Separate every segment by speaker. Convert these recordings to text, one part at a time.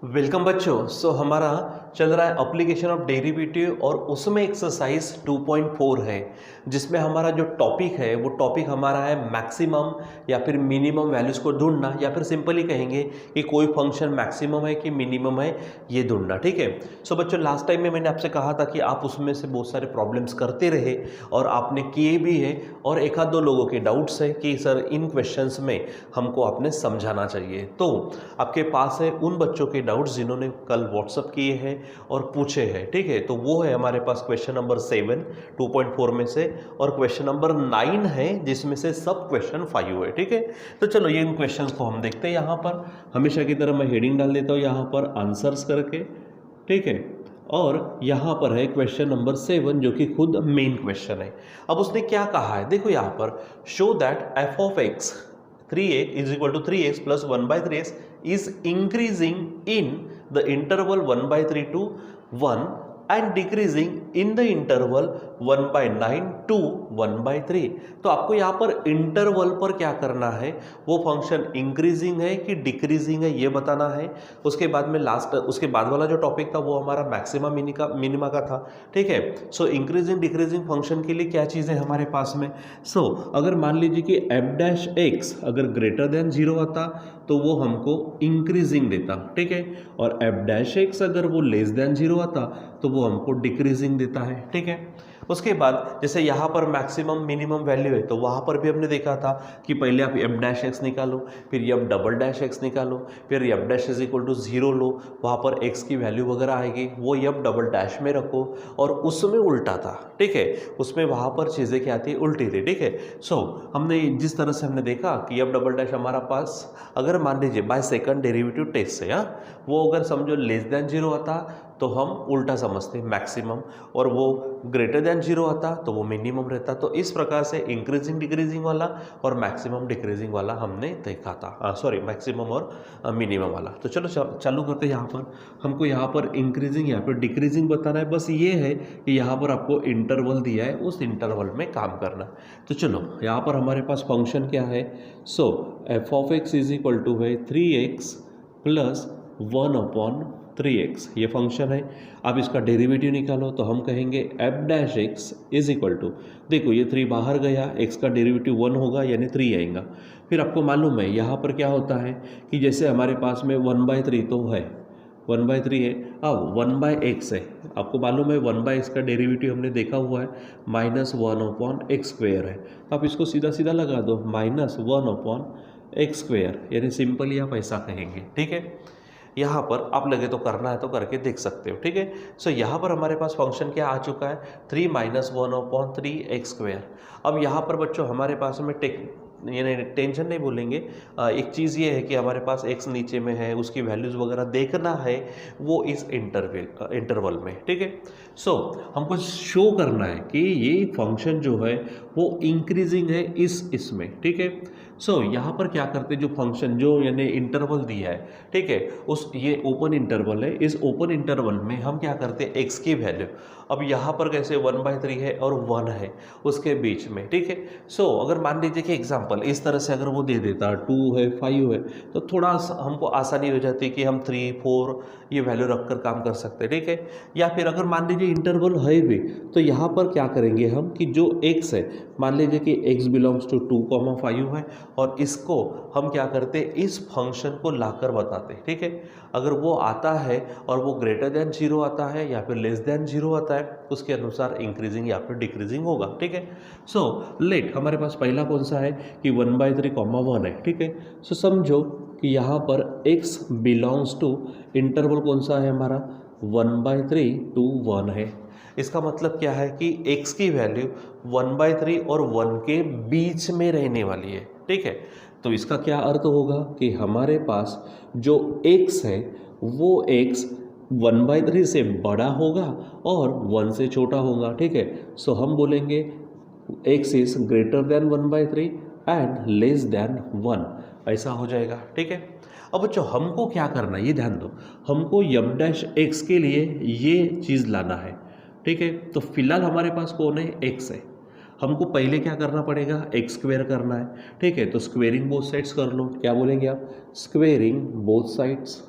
Speaker 1: Welcome बच्चों। हमारा चल रहा है एप्लीकेशन ऑफ डेरिवेटिव और उसमें एक्सरसाइज 2.4 है, जिसमें हमारा जो टॉपिक है वो टॉपिक हमारा है मैक्सिमम या फिर मिनिमम वैल्यूज़ को ढूंढना, या फिर सिंपली कहेंगे कि कोई फंक्शन मैक्सिमम है कि मिनिमम है ये ढूंढना। ठीक है। बच्चों, लास्ट टाइम में मैंने आपसे कहा था कि आप उसमें से बहुत सारे प्रॉब्लम्स करते रहे और आपने किए भी है, और एक आध दो लोगों के डाउट्स है कि सर इन क्वेश्चंस में हमको आपने समझाना चाहिए। तो आपके पास है उन बच्चों के डाउट्स जिन्होंने कल व्हाट्सअप किए हैं और पूछे हैं। ठीक है, तो वो है हमारे पास क्वेश्चन नंबर 7 2.4 में से, और क्वेश्चन नंबर 9 है जिसमें से सब क्वेश्चन 5 है। ठीक है, तो चलो ये इन क्वेश्चन को हम देखते हैं। यहाँ पर हमेशा की तरह मैं हेडिंग डाल देता हूँ यहाँ पर आंसर्स करके। ठीक है, और यहाँ पर है क्वेश्चन नंबर 7 जो कि खुद मेन क्वेश्चन है। अब उसने क्या कहा है, देखो यहाँ पर, show that F of x 3x is equal to 3x plus 1 by 3x is increasing in the interval 1 by 3 to 1 and decreasing in the interval 1 by 9 to 1 by 3। तो आपको यहाँ पर इंटरवल पर क्या करना है, वो फंक्शन इंक्रीजिंग है कि डिक्रीजिंग है ये बताना है। उसके बाद में उसके बाद वाला जो टॉपिक था वो हमारा मैक्सिमा मिनिमा का था। ठीक है, इंक्रीजिंग डिक्रीजिंग फंक्शन के लिए क्या चीज़ें हमारे पास में, अगर मान लीजिए कि एफ डैश एक्स अगर ग्रेटर देन 0 आता तो वो हमको इंक्रीजिंग देता। ठीक है, और एफ डैश एक्स अगर वो लेस देन 0 आता तो वो हमको डिक्रीजिंग देता है। ठीक है, उसके बाद जैसे यहाँ पर मैक्सिमम मिनिमम वैल्यू है तो वहाँ पर भी हमने देखा था कि पहले आप एफ डैश एक्स निकालो, फिर एफ डबल डैश एक्स निकालो, फिर F dash is equal to 0 लो, वहाँ पर एक्स की वैल्यू वगैरह आएगी, वो एफ डबल डैश में रखो, और उसमें उल्टा था। ठीक है, उसमें वहाँ पर चीज़ें क्या थी, उल्टी थी। ठीक है, हमने जिस तरह से हमने देखा कि एफ डबल डैश हमारा पास अगर मान लीजिए बाय सेकंड डेरिवेटिव टेस्ट से वो अगर समझो लेस देन 0 आता तो हम उल्टा समझते मैक्सिमम, और वो ग्रेटर देन 0 आता तो वो मिनिमम रहता। तो इस प्रकार से इंक्रीजिंग डिक्रीजिंग वाला और मैक्सिमम डिक्रीजिंग वाला हमने देखा था, सॉरी मैक्सिमम और मिनिमम वाला। तो चलो चालू करते हैं। यहाँ पर हमको यहाँ पर इंक्रीजिंग यहाँ पर डिक्रीजिंग बताना है। बस ये है कि यहाँ पर आपको इंटरवल दिया है, उस इंटरवल में काम करना। तो चलो यहाँ पर हमारे पास फंक्शन क्या है, F of x is equal to है 3x प्लस 1/3x, ये फंक्शन है। आप इसका डेरिवेटिव निकालो तो हम कहेंगे F dash x is equal to, देखो ये 3 बाहर गया, x का डेरिवेटिव 1 होगा यानी 3 आएगा। फिर आपको मालूम है यहाँ पर क्या होता है कि जैसे हमारे पास में 1/3 तो है, 1/3 है, अब 1/x है, आपको मालूम है 1/x का डेरिवेटिव हमने देखा हुआ है -1/x² है। आप इसको सीधा सीधा लगा दो, -1/x², यानी सिंपली आप ऐसा कहेंगे। ठीक है, यहाँ पर आप लगे तो करना है तो करके देख सकते हो। ठीक है, यहाँ पर हमारे पास फंक्शन क्या आ चुका है, 3 - 1/3x²। अब यहाँ पर बच्चों हमारे पास में यानी टेंशन नहीं बोलेंगे, एक चीज़ ये है कि हमारे पास x नीचे में है, उसकी वैल्यूज़ वगैरह देखना है वो इस इंटरवल में। ठीक है, हमको शो करना है कि ये फंक्शन जो है वो इंक्रीजिंग है इसमें। ठीक है, यहाँ पर क्या करते, जो फंक्शन जो यानी इंटरवल दिया है, ठीक है, ये ओपन इंटरवल है, इस ओपन इंटरवल में हम क्या करते हैं, x की वैल्यू, अब यहाँ पर कैसे 1/3 है और 1 है उसके बीच में। ठीक है, अगर मान लीजिए कि एग्जांपल इस तरह से अगर वो दे देता 2 है 5 है तो थोड़ा हमको आसानी हो जाती है कि हम 3 4 ये वैल्यू रखकर काम कर सकते हैं। ठीक है, या फिर अगर मान लीजिए इंटरवल है भी तो यहाँ पर क्या करेंगे हम कि जो x है, मान लीजिए कि x बिलोंग्स टू 2,5 है, और इसको हम क्या करते हैं, इस फंक्शन को लाकर बताते हैं। ठीक है, अगर वो आता है और वो ग्रेटर देन 0 आता है या फिर लेस देन 0 आता है, उसके अनुसार इंक्रीजिंग या फिर डिक्रीजिंग होगा। ठीक है, लेट हमारे पास पहला कौन सा है कि 1/3, 1 है। ठीक है, समझो कि यहाँ पर x बिलोंग्स टू इंटरवल कौन सा है हमारा, 1/3 to 1 है। इसका मतलब क्या है कि x की वैल्यू 1/3 और 1 के बीच में रहने वाली है। ठीक है, तो इसका क्या अर्थ होगा कि हमारे पास जो x है वो x 1/3 से बड़ा होगा और 1 से छोटा होगा। ठीक है, हम बोलेंगे x is greater than 1/3 and less than 1, ऐसा हो जाएगा। ठीक है, अब बच्चों हमको क्या करना है ये ध्यान दो, हमको एफ डैश एक्स के लिए ये चीज़ लाना है। ठीक है, तो फिलहाल हमारे पास कौन है, x है, हमको पहले क्या करना पड़ेगा, x² करना है। ठीक है, तो स्क्वेयरिंग बोथ साइड्स कर लो, क्या बोलेंगे आप, स्क्वेयरिंग बोथ साइड्स।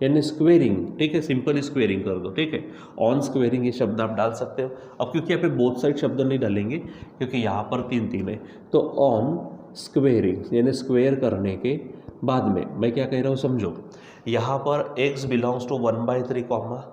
Speaker 1: यानी स्क्वेयरिंग, ठीक है, सिंपल स्क्वेयरिंग कर दो, ठीक है। ऑन स्क्वेयरिंग ये शब्द आप डाल सकते हो। अब क्योंकि यहाँ पे बोथ साइड शब्द नहीं डालेंगे क्योंकि यहाँ पर 3 है, तो ऑन स्क्वेयरिंग यानी स्क्वेयर करने के बाद में मैं क्या कह रहा हूँ समझो। यहाँ पर x बिलोंग्स टू 1/3 कॉमा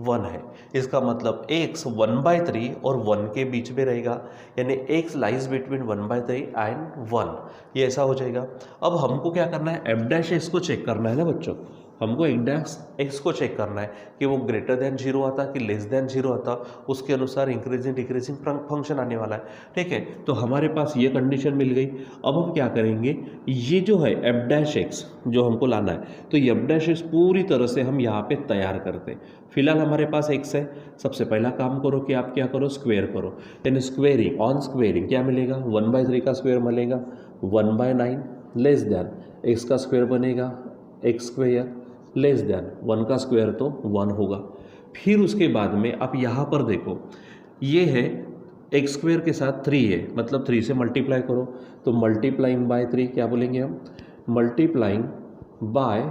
Speaker 1: 1 है, इसका मतलब x 1/3 और 1 के बीच में रहेगा, यानी x लाइज बिटवीन 1/3 एंड 1, ये ऐसा हो जाएगा। अब हमको क्या करना है, एफ डैश एक्स को चेक करना है ना बच्चों, हमको एफ डैश एक्स को चेक करना है कि वो ग्रेटर देन 0 आता कि लेस देन 0 आता, उसके अनुसार इंक्रीजिंग डिक्रीजिंग फंक्शन आने वाला है, ठीक है। तो हमारे पास ये कंडीशन मिल गई। अब हम क्या करेंगे, ये जो है एफ डैश एक्स जो हमको लाना है, तो ये एफ डैश एक्स पूरी तरह से हम यहाँ पे तैयार करते हैं। फिलहाल हमारे पास एक्स है, सबसे पहला काम करो कि आप क्या करो, स्क्वेयर करो, यानी स्क्वेयरिंग, ऑन स्क्वेयरिंग क्या मिलेगा, 1/3 का स्क्वेयर मिलेगा 1/9 लेस देन एक्स का स्क्वेयर बनेगा एक्स स्क्वेयर लेस देन 1 का स्क्वायर तो 1 होगा। फिर उसके बाद में आप यहाँ पर देखो, ये है एक्स स्क्वायर के साथ 3 है, मतलब 3 से मल्टीप्लाई करो, तो मल्टीप्लाइंग बाय 3 क्या बोलेंगे हम, मल्टीप्लाइंग बाय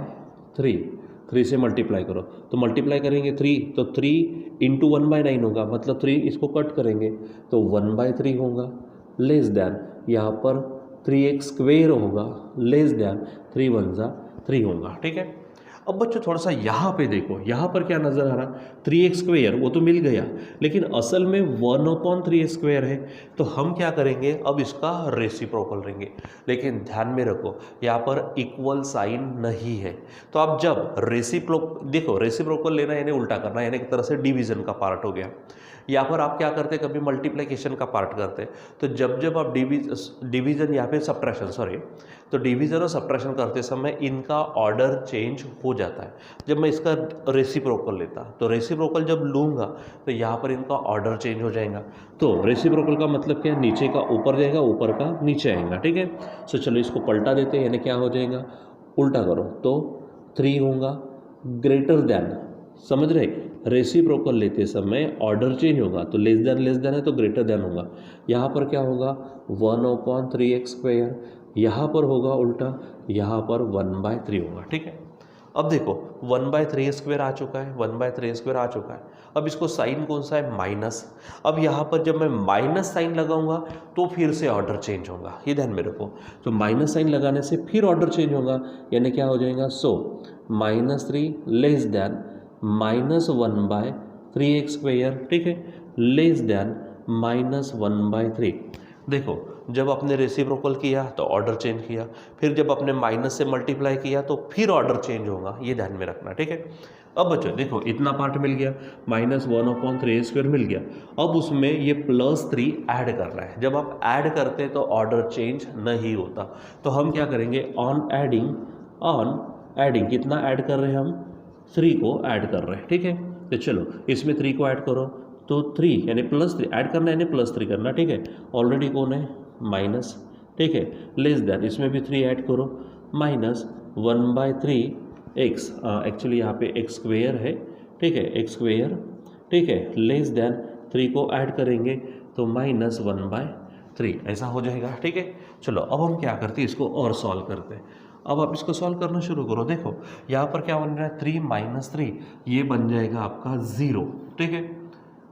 Speaker 1: 3 से मल्टीप्लाई करो, तो मल्टीप्लाई करेंगे 3 तो 3 इंटू 1/9 होगा, मतलब 3 इसको कट करेंगे तो 1/3 होगा लेस देन यहाँ पर 3x स्क्वेयर होगा लेस देन 3 1 जा 3 होगा, ठीक है। अब बच्चों थोड़ा सा यहाँ पे देखो, यहाँ पर क्या नज़र आ रहा, 3x स्क्वेयर वो तो मिल गया, लेकिन असल में 1/3 स्क्वेयर है, तो हम क्या करेंगे, अब इसका रेसिप्रोकल लेंगे। लेकिन ध्यान में रखो यहाँ पर इक्वल साइन नहीं है, तो आप जब देखो रेसिप्रोकल लेना यानी उल्टा करना, यानी एक तरह से डिवीजन का पार्ट हो गया। यहाँ पर आप क्या करते हैं, कभी मल्टीप्लिकेशन का पार्ट करते हैं, तो जब आप डिवीजन यहाँ पे सब्ट्रैक्शन सॉरी, तो डिवीजन और सब्ट्रैक्शन करते समय इनका ऑर्डर चेंज हो जाता है। जब मैं इसका रेसिप्रोकल लेता, तो रेसिप्रोकल जब लूँगा तो यहाँ पर इनका ऑर्डर चेंज हो जाएगा। तो रेसिप्रोकल का मतलब क्या है, नीचे का ऊपर जाएगा, ऊपर का नीचे आएगा, ठीक है। सो चलो इसको पलटा देते हैं, यानी क्या हो जाएगा, उल्टा करो तो 3 होगा ग्रेटर देन, समझ रहे, रेसिप्रोकल लेते समय ऑर्डर चेंज होगा, तो लेस देन है तो ग्रेटर देन होगा। यहाँ पर क्या होगा 1/3x स्क्वायर, यहाँ पर होगा उल्टा, यहाँ पर 1/3 होगा, ठीक है। अब देखो 1/3 स्क्वायर आ चुका है, 1/3 स्क्वायर आ चुका है। अब इसको साइन कौन सा है, माइनस। अब यहाँ पर जब मैं माइनस साइन लगाऊंगा तो फिर से ऑर्डर चेंज होगा, ये ध्यान में रखो। तो माइनस साइन लगाने से फिर ऑर्डर चेंज होगा, यानी क्या हो जाएगा, सो -3 लेस देन -1/3x स्क्वायर, ठीक है, लेस देन -1/3। देखो जब आपने रेसिप्रोकल किया तो ऑर्डर चेंज किया, फिर जब आपने माइनस से मल्टीप्लाई किया तो फिर ऑर्डर चेंज होगा, ये ध्यान में रखना, ठीक है। अब बच्चों देखो इतना पार्ट मिल गया, -1/3 स्क्वायर मिल गया। अब उसमें ये +3 ऐड करना है, जब आप ऐड करते हैं तो ऑर्डर चेंज नहीं होता, तो हम क्या करेंगे, ऑन एडिंग कितना ऐड कर रहे हैं हम, 3 को ऐड कर रहे हैं, ठीक है। तो चलो इसमें 3 को ऐड करो, तो 3 यानी +3 ऐड करना है, यानी +3 करना, ठीक है। ऑलरेडी कौन है, माइनस, ठीक है, लेस देन इसमें भी 3 ऐड करो, -1/3x, एक्चुअली यहाँ पे x स्क्वेयर है, ठीक है, x स्क्वेयर, ठीक है, लेस देन 3 को ऐड करेंगे तो -1/3 ऐसा हो जाएगा, ठीक है। चलो अब हम क्या करते हैं, इसको और सॉल्व करते हैं। अब आप इसको सॉल्व करना शुरू करो, देखो यहाँ पर क्या बन रहा है, 3 - 3 ये बन जाएगा आपका 0, ठीक है,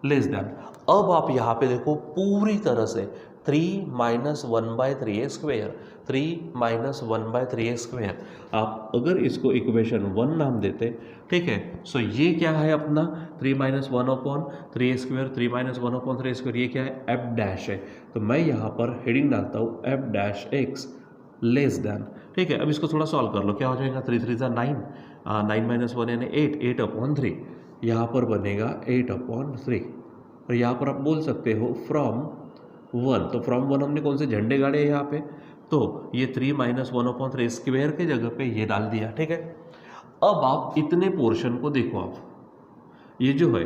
Speaker 1: लेस देन। अब आप यहाँ पे देखो पूरी तरह से 3 - 1/3 स्क्वेयर, 3 - 1/3 स्क्वेयर, आप अगर इसको इक्वेशन 1 नाम देते, ठीक है। सो ये क्या है अपना 3 - 1/3 स्क्वेयर, 3 - 1/3 स्क्वेयर, ये क्या है, एफ डैश है। तो मैं यहाँ पर हेडिंग डालता हूँ F dash X less then, ठीक है। अब इसको थोड़ा सॉल्व कर लो, क्या हो जाएगा, 3 3 जा 9, 9 - 1 यानी 8/3, यहाँ पर बनेगा 8/3। और यहाँ पर आप बोल सकते हो फ्रॉम 1, तो फ्रॉम 1 हमने कौन से झंडे गाड़े हैं यहाँ पे, तो ये 3 - 1/3 स्क्वेयर के जगह पे ये डाल दिया, ठीक है। अब आप इतने पोर्शन को देखो, आप ये जो है,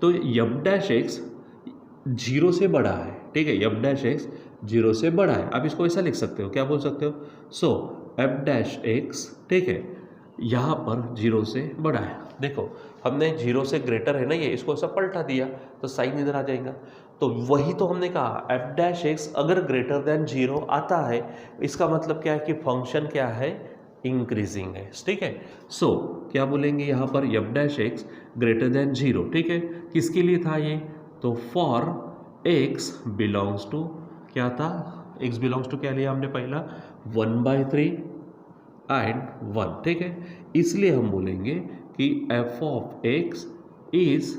Speaker 1: तो एफ डैश एक्स 0 से बड़ा है, ठीक है, एफ डैश एक्स 0 से बड़ा है। आप इसको ऐसा लिख सकते हो, क्या बोल सकते हो, सो एफ डैश एक्स, ठीक है, यहाँ पर 0 से बड़ा है। देखो हमने 0 से ग्रेटर है ना ये, इसको ऐसा पलटा दिया तो साइन इधर आ जाएगा। तो वही तो हमने कहा, एफ डैश एक्स अगर ग्रेटर देन 0 आता है, इसका मतलब क्या है कि फंक्शन क्या है, इंक्रीजिंग है, ठीक है। सो क्या बोलेंगे यहाँ पर F dash x greater than 0, ठीक है। किसके लिए था ये? तो फॉर एक्स बिलोंग्स टू, क्या था? एक्स बिलोंग्स टू क्या लिया हमने पहला? 1/3 एंड 1, ठीक है। इसलिए हम बोलेंगे कि F of x is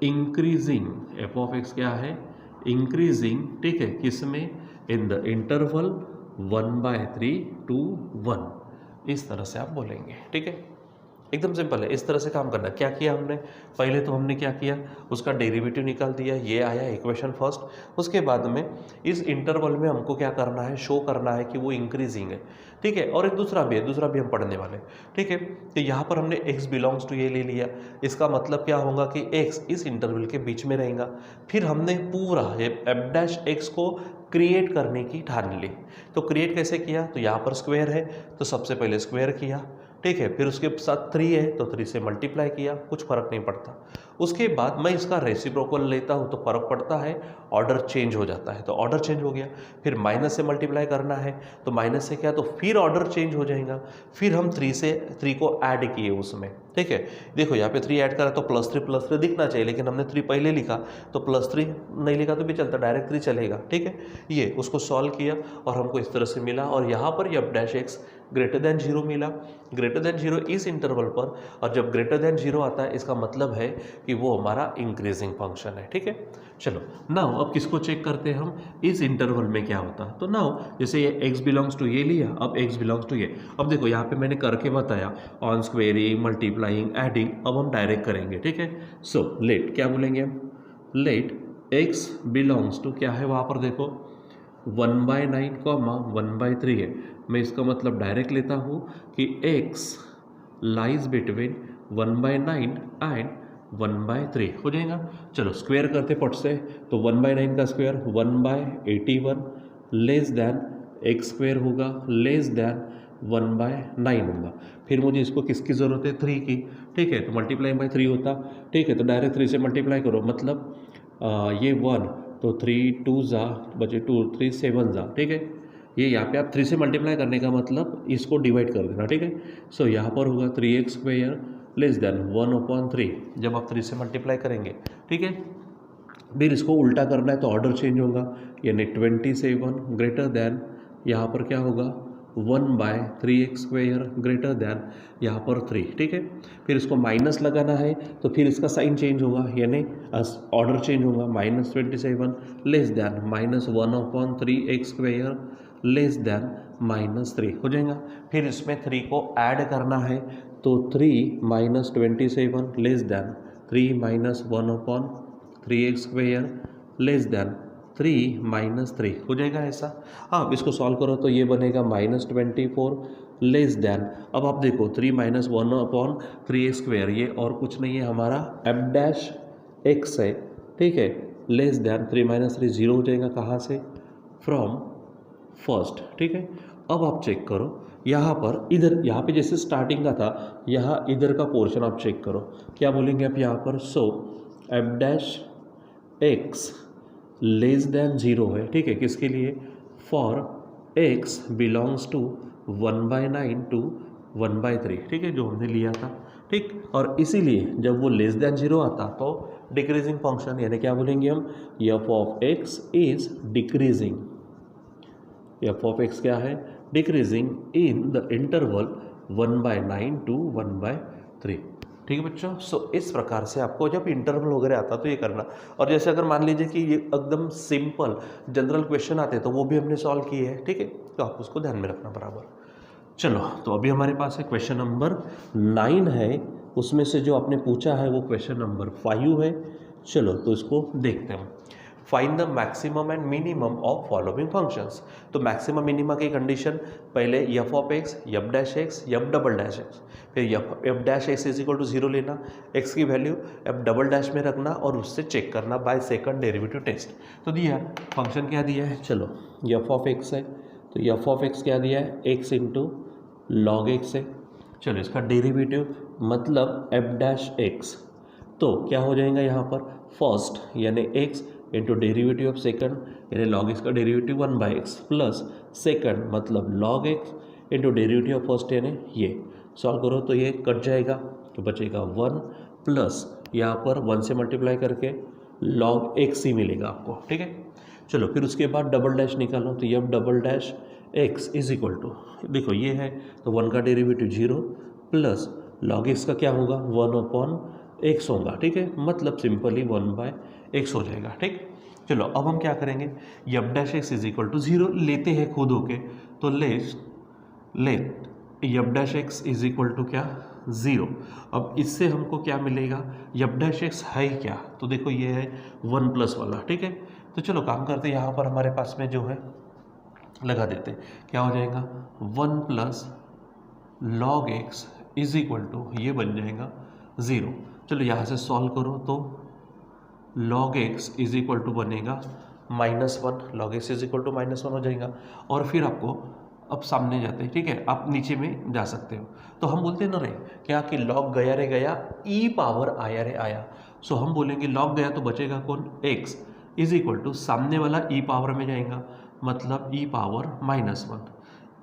Speaker 1: increasing. F of x क्या है? इंक्रीजिंग, ठीक है। किसमें? इन द इंटरवल 1/3 to 1, इस तरह से आप बोलेंगे, ठीक है। एकदम सिंपल है, इस तरह से काम करना। क्या किया हमने? पहले तो हमने क्या किया, उसका डेरिवेटिव निकाल दिया, ये आया इक्वेशन फर्स्ट। उसके बाद में इस इंटरवल में हमको क्या करना है, शो करना है कि वो इंक्रीजिंग है, ठीक है। और एक दूसरा भी है, दूसरा भी हम पढ़ने वाले, ठीक है। तो यहाँ पर हमने x बिलोंग्स टू ये ले लिया। इसका मतलब क्या होगा कि x इस इंटरवल के बीच में रहेगा। फिर हमने पूरा एफ डैश एक्स को क्रिएट करने की ठान ली। तो क्रिएट कैसे किया? तो यहाँ पर स्क्वायर है तो सबसे पहले स्क्वायर किया, ठीक है। फिर उसके साथ 3 है तो 3 से मल्टीप्लाई किया, कुछ फर्क नहीं पड़ता। उसके बाद मैं इसका रेसिप्रोकल लेता हूँ तो फर्क पड़ता है, ऑर्डर चेंज हो जाता है, तो ऑर्डर चेंज हो गया। फिर माइनस से मल्टीप्लाई करना है तो माइनस से क्या, तो फिर ऑर्डर चेंज हो जाएगा। फिर हम 3 को ऐड किए उसमें, ठीक है। देखो यहाँ पे 3 ऐड करा तो +3 दिखना चाहिए, लेकिन हमने 3 पहले लिखा तो +3 नहीं लिखा तो भी चलता, डायरेक्ट 3 चलेगा, ठीक है। ये उसको सॉल्व किया और हमको इस तरह से मिला। और यहाँ पर F dash x greater than 0 मिला। ग्रेटर देन 0 इस इंटरवल पर, और जब ग्रेटर देन 0 आता है इसका मतलब है कि वो हमारा इंक्रीजिंग फंक्शन है, ठीक है। चलो नाउ अब किसको चेक करते हैं हम, इस इंटरवल में क्या होता है। तो नाउ जैसे ये x बिलोंग्स टू ये लिया, अब x बिलोंग्स टू ये। अब देखो यहाँ पे मैंने करके बताया ऑन स्क्वेयरिंग, मल्टीप्लाइंग, एडिंग। अब हम डायरेक्ट करेंगे, ठीक है। सो लेट, क्या बोलेंगे हम, लेट x बिलोंग्स टू क्या है वहाँ पर देखो 1/9, 1/3 है। मैं इसका मतलब डायरेक्ट लेता हूँ कि x लाइज बिटवीन 1/9 एंड 1/3 हो जाएगा। चलो स्क्वायर करते फट से, तो 1/9 का square 1/81 less than x square होगा लेस दैन 1/9 होगा। फिर मुझे इसको किसकी ज़रूरत है, 3 की, ठीक है। तो मल्टीप्लाई बाई 3 होता, ठीक है। तो डायरेक्ट 3 से मल्टीप्लाई करो, मतलब ये 1 तो 3 2 ज़ा बचे 2, 3 7 ज़ा, ठीक है। ये यहाँ पे आप 3 से मल्टीप्लाई करने का मतलब इसको डिवाइड कर देना, ठीक है। सो यहाँ पर होगा 3x स्क्वायर लेस देन 1/3 जब आप 3 से मल्टीप्लाई करेंगे, ठीक है। फिर इसको उल्टा करना है तो ऑर्डर चेंज होगा, यानी 27 ग्रेटर देन यहाँ पर क्या होगा 1/3x स्क्वायर ग्रेटर देन यहाँ पर 3, ठीक है। फिर इसको माइनस लगाना है तो फिर इसका साइन चेंज होगा, यानी ऑर्डर चेंज होगा, -27 less than -1/3x square less than -3 हो जाएगा। फिर इसमें 3 को ऐड करना है तो 3 - 27 less than 3 - 1/3x square less than 3 - 3 हो जाएगा ऐसा। अब इसको सॉल्व करो तो ये बनेगा -24 लेस देन, अब आप देखो 3 - 1/3x स्क्वायर, ये और कुछ नहीं है हमारा एफ डैश एक्स है, ठीक है। लेस देन 3 - 3 0 हो जाएगा, कहाँ से, फ्रॉम फर्स्ट, ठीक है। अब आप चेक करो यहाँ पर, इधर यहाँ पे जैसे स्टार्टिंग का था, यहाँ इधर का पोर्शन आप चेक करो, क्या बोलेंगे आप यहाँ पर। So F dash X less than 0 है, ठीक है। किसके लिए, for x belongs to 1/9 to 1/3, ठीक है, जो हमने लिया था, ठीक। और इसीलिए जब वो लेस देन 0 आता तो डिक्रीजिंग फंक्शन, यानी क्या बोलेंगे हम, F of x is decreasing. F of x क्या है, decreasing in the interval 1/9 to 1/3, ठीक है बच्चों। सो इस प्रकार से आपको जब इंटरवल वगैरह आता तो ये करना। और जैसे अगर मान लीजिए कि ये एकदम सिंपल जनरल क्वेश्चन आते तो वो भी हमने सॉल्व किए हैं, ठीक है। तो आप उसको ध्यान में रखना बराबर। चलो तो अभी हमारे पास है क्वेश्चन नंबर 9 है, उसमें से जो आपने पूछा है वो क्वेश्चन नंबर 5 है। चलो तो इसको देखते हैं। Find the maximum and minimum of following functions. तो मैक्सिमम मिनिमा की कंडीशन, पहले F of X, F dash X, F double dash X, फिर F dash x is equal to 0 लेना, एक्स की वैल्यू एफ डबल डैश में रखना और उससे चेक करना बाय सेकंड डेरिवेटिव टेस्ट। तो दिया फंक्शन क्या दिया है, चलो एफ ऑफ एक्स है तो एफ ऑफ एक्स क्या दिया है, एक्स इंटू लॉग एक्स है। चलो इसका डेरिवेटिव मतलब एफ डैश एक्स, तो क्या हो जाएगा यहाँ पर, फर्स्ट यानी x into derivative of second, यानी लॉग एक्स का डेरिवेटिव 1/x प्लस सेकंड मतलब log x into derivative of first यानी ये सॉल्व करो तो ये कट जाएगा तो बचेगा 1 प्लस यहाँ पर 1 से मल्टीप्लाई करके log x ही मिलेगा आपको, ठीक है। चलो फिर उसके बाद डबल डैश निकालो तो ये double dash x is equal to, देखो ये है तो 1 का डेरिवेटिव 0 प्लस log x का क्या होगा 1/x होगा, ठीक है। मतलब सिंपली 1/x हो जाएगा, ठीक। चलो अब हम क्या करेंगे, F dash x is equal to 0 लेते हैं खुद होके तो let F dash x is equal to क्या 0। अब इससे हमको क्या मिलेगा, एफ डैश एक्स है क्या, तो देखो ये है 1 प्लस वाला, ठीक है। तो चलो काम करते हैं, यहाँ पर हमारे पास में जो है लगा देते, क्या हो जाएगा 1 plus log x is equal to ये बन जाएगा 0। चलो यहाँ से सॉल्व करो तो log x is equal to बनेगा -1, log x is equal to -1 हो जाएगा। और फिर आपको अब सामने जाते हैं, ठीक है, आप नीचे में जा सकते हो तो हम बोलते हैं ना रे क्या कि log गया रे गया e पावर आया रे आया। सो हम बोलेंगे log गया तो बचेगा कौन x इज इक्वल टू सामने वाला e पावर में जाएगा मतलब e पावर -1।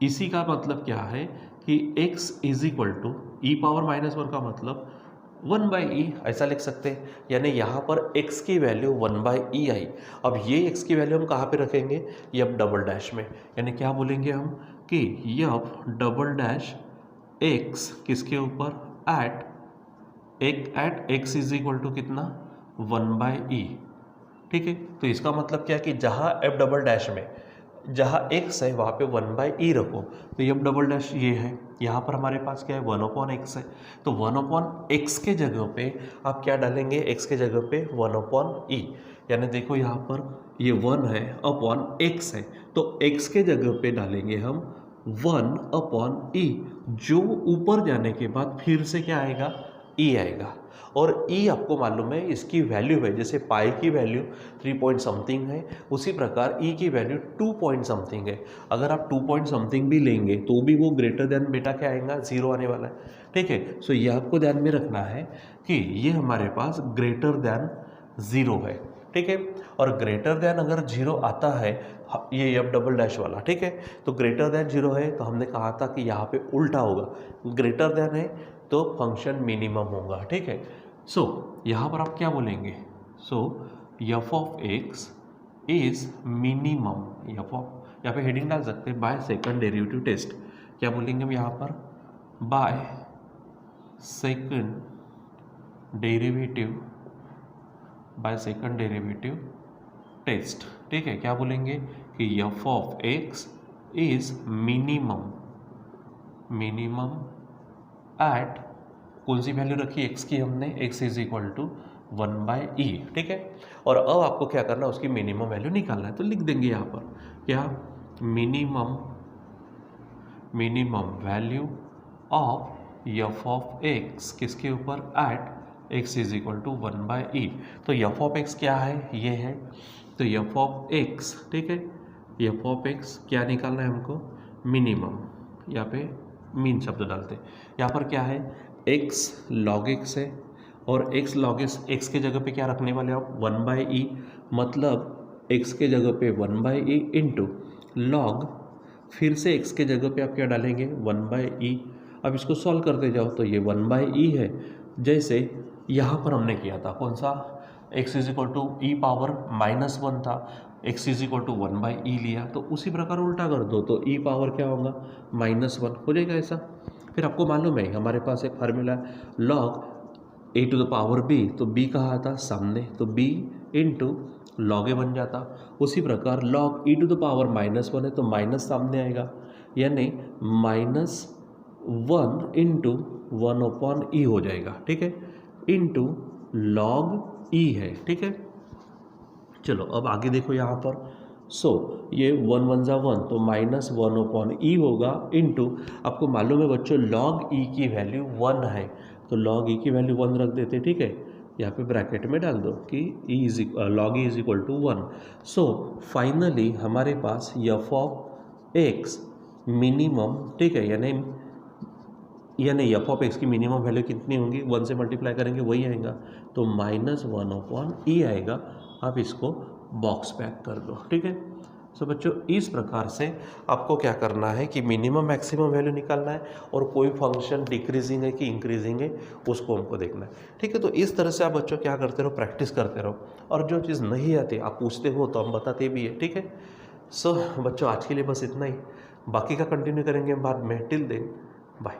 Speaker 1: इसी का मतलब क्या है कि x is equal to e power -1 का मतलब 1/e ऐसा लिख सकते हैं, यानी यहाँ पर x की वैल्यू 1/e आई। अब ये x की वैल्यू हम कहाँ पे रखेंगे, एफ डबल डैश में, यानी क्या बोलेंगे हम कि एफ डबल डैश x किसके ऊपर at x is equal to कितना 1/e, ठीक है। तो इसका मतलब क्या कि जहाँ एफ डबल डैश में जहाँ x है वहाँ पे 1/e रखो तो एफ डबल डैश ये है, यहाँ पर हमारे पास क्या है 1/x है तो 1/x के जगह पे आप क्या डालेंगे, x के जगह पे 1/e, यानी देखो यहाँ पर ये 1 है अपॉन x है तो x के जगह पे डालेंगे हम 1/e, जो ऊपर जाने के बाद फिर से क्या आएगा e आएगा। और e आपको मालूम है इसकी वैल्यू है, जैसे पाई की वैल्यू 3 पॉइंट समथिंग है उसी प्रकार e की वैल्यू 2 पॉइंट समथिंग है। अगर आप 2 पॉइंट समथिंग भी लेंगे तो भी वो ग्रेटर देन बेटा क्या आएगा 0 आने वाला है, ठीक है। सो ये आपको ध्यान में रखना है कि ये हमारे पास ग्रेटर देन 0 है, ठीक है। और ग्रेटर देन अगर 0 आता है ये एफ डबल डैश वाला, ठीक है, तो ग्रेटर देन 0 है तो हमने कहा था कि यहाँ पे उल्टा होगा, ग्रेटर देन है तो फंक्शन मिनिमम होगा, ठीक है। सो यहाँ पर आप क्या बोलेंगे, so F of x is minimum, F of यहाँ पे हेडिंग डाल सकते हैं बाय सेकंड डेरिवेटिव टेस्ट, क्या बोलेंगे हम यहाँ पर बाय सेकंड डेरिवेटिव टेस्ट, ठीक है। क्या बोलेंगे कि F of x is minimum at कौन सी वैल्यू रखी x की हमने, x is equal to 1/e, ठीक है। और अब आपको क्या करना है उसकी मिनिमम वैल्यू निकालना है तो लिख देंगे यहाँ पर क्या minimum value of F of x किसके ऊपर at x is equal to 1/e। तो एफ ऑफ x क्या है, ये है, तो एफ ऑफ x, ठीक है, एफ ऑफ x क्या निकालना है हमको मिनिमम, यहाँ पे मीन शब्द डालते हैं, यहाँ पर क्या है x log x है और x log x के जगह पे क्या रखने वाले आप 1/e, मतलब x के जगह पे 1/e इंटू log फिर से x के जगह पे आप क्या डालेंगे 1/e। अब इसको सॉल्व करते जाओ तो ये 1/e है, जैसे यहाँ पर हमने किया था कौन सा x is equal to e power -1 था, x is equal to 1/e लिया तो उसी प्रकार उल्टा कर दो तो e पावर क्या होगा -1 हो जाएगा ऐसा। फिर आपको मालूम है हमारे पास एक formula log a to the power b, तो b कहाँ आता सामने तो b इंटू log a बन जाता। उसी प्रकार log e to the power -1 है तो माइनस सामने आएगा, यानी -1 इंटू 1/e हो जाएगा, ठीक है, इंटू log e है, ठीक है। चलो अब आगे देखो यहाँ पर, सो ये 1 1 जा 1 तो -1/e होगा इंटू आपको मालूम है बच्चों log e की वैल्यू 1 है तो log e की वैल्यू 1 रख देते, ठीक है, यहाँ पे ब्रैकेट में डाल दो कि log e is equal to 1। So finally हमारे पास एफ ऑफ एक्स मिनिमम, ठीक है, यानी एफ ऑफ एक्स की मिनिमम वैल्यू कितनी होंगी 1 से मल्टीप्लाई करेंगे वही आएगा तो -1/e आएगा। आप इसको बॉक्स पैक कर दो, ठीक है। सो बच्चों इस प्रकार से आपको क्या करना है कि मिनिमम मैक्सिमम वैल्यू निकालना है और कोई फंक्शन डिक्रीजिंग है कि इंक्रीजिंग है उसको हमको देखना है। ठीक है, तो इस तरह से आप बच्चों क्या करते रहो, प्रैक्टिस करते रहो, और जो चीज़ नहीं आती आप पूछते हो तो हम बताते भी है। ठीक है, सो बच्चों आज के लिए बस इतना ही, बाकी का कंटिन्यू करेंगे बाद में। Till then bye.